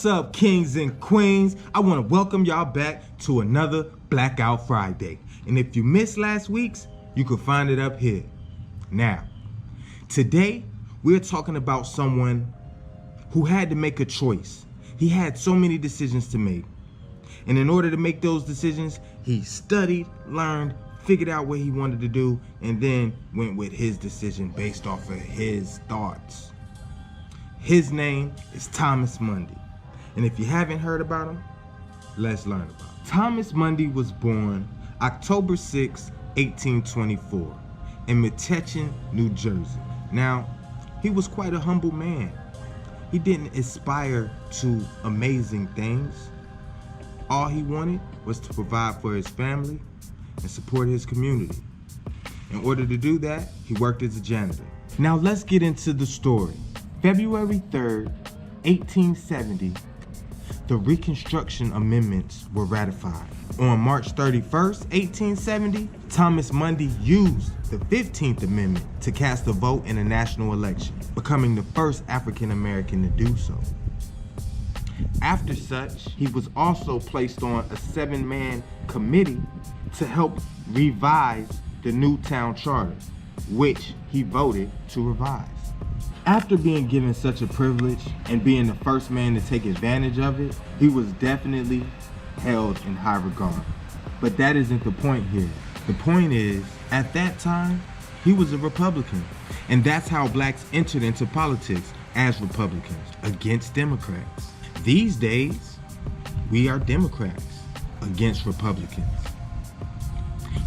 What's up, kings and queens? I want to welcome y'all back to another Blackout Friday. And if you missed last week's, you can find it up here. Now, today we're talking about someone who had to make a choice. He had so many decisions to make. And in order to make those decisions, he studied, learned, figured out what he wanted to do, and then went with his decision based off of his thoughts. His name is Thomas Mundy. And if you haven't heard about him, let's learn about him. Thomas Mundy was born October 6, 1824 in Metuchen, New Jersey. Now, he was quite a humble man. He didn't aspire to amazing things. All he wanted was to provide for his family and support his community. In order to do that, he worked as a janitor. Now let's get into the story. February 3rd, 1870, the Reconstruction Amendments were ratified. On March 31st, 1870, Thomas Mundy used the 15th Amendment to cast a vote in a national election, becoming the first African American to do so. After such, he was also placed on a 7-man committee to help revise the new town charter, which he voted to revise. After being given such a privilege and being the first man to take advantage of it, he was definitely held in high regard. But that isn't the point here. The point is, at that time, he was a Republican. And that's how blacks entered into politics, as Republicans, against Democrats. These days, we are Democrats against Republicans.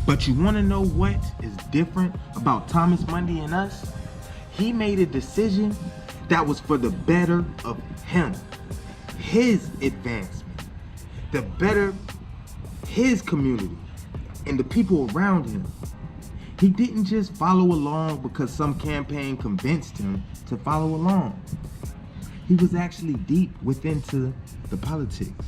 But you want to know what is different about Thomas Mundy and us? He made a decision that was for the better of him, his advancement, the better his community and the people around him. He didn't just follow along because some campaign convinced him to follow along. He was actually deep within the politics,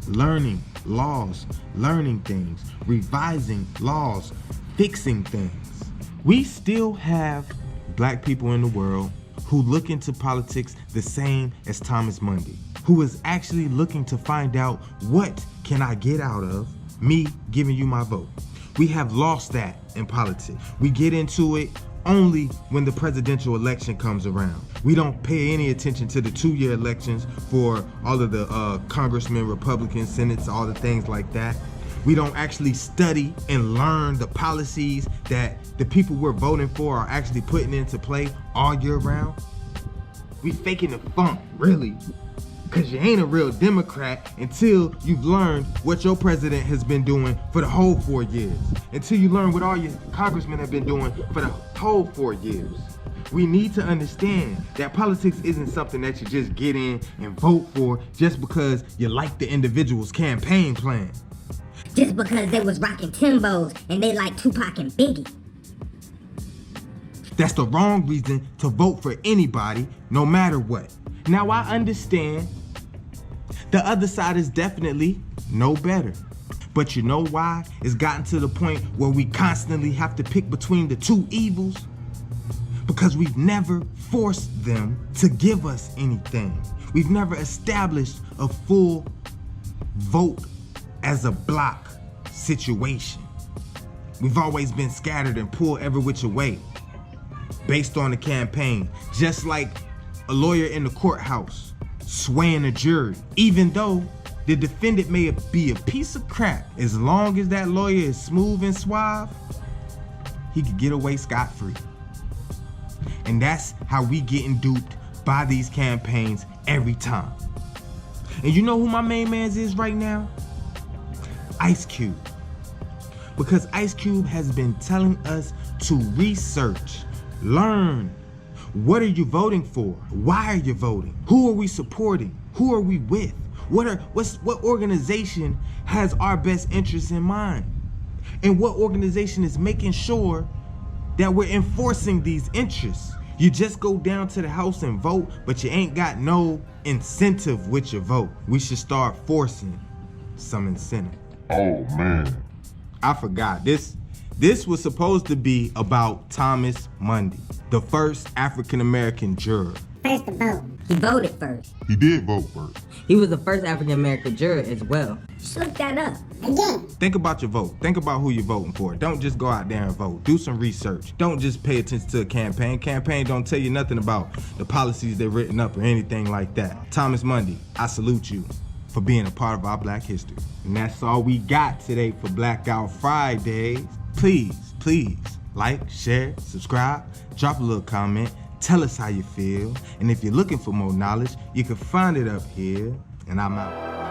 learning laws, learning things, revising laws, fixing things. We still have black people in the world who look into politics the same as Thomas Mundy, who is actually looking to find out, what can I get out of me giving you my vote? We have lost that in politics. We get into it only when the presidential election comes around. We don't pay any attention to the 2-year elections for all of the congressmen, Republicans, senates, all the things like that. We don't actually study and learn the policies that the people we're voting for are actually putting into play all year round. We faking the funk, really, because you ain't a real Democrat until you've learned what your president has been doing for the whole 4 years, until you learn what all your congressmen have been doing for the whole 4 years. We need to understand that politics isn't something that you just get in and vote for just because you like the individual's campaign plan. Just because they was rocking Timbos and they like Tupac and Biggie. That's the wrong reason to vote for anybody, no matter what. Now I understand the other side is definitely no better. But you know why it's gotten to the point where we constantly have to pick between the two evils? Because we've never forced them to give us anything. We've never established a full vote as a block situation. We've always been scattered and pulled every which way based on the campaign, just like a lawyer in the courthouse swaying a jury. Even though the defendant may be a piece of crap, as long as that lawyer is smooth and suave, he could get away scot-free. And that's how we getting duped by these campaigns every time. And you know who my main man is right now? Ice Cube. Because Ice Cube has been telling us to research, learn. What are you voting for? Why are you voting? Who are we supporting? Who are we with? What organization has our best interests in mind? And what organization is making sure that we're enforcing these interests? You just go down to the house and vote, but you ain't got no incentive with your vote. We should start forcing some incentive. Oh man. I forgot. This was supposed to be about Thomas Mundy, the first African American juror. First to vote. He voted first. He did vote first. He was the first African American juror as well. Just look that up. Think about your vote. Think about who you're voting for. Don't just go out there and vote. Do some research. Don't just pay attention to a campaign. Campaign don't tell you nothing about the policies they've written up or anything like that. Thomas Mundy, I salute you for being a part of our Black history. And that's all we got today for Blackout Fridays. Please, like, share, subscribe, drop a little comment, tell us how you feel. And if you're looking for more knowledge, you can find it up here. And I'm out.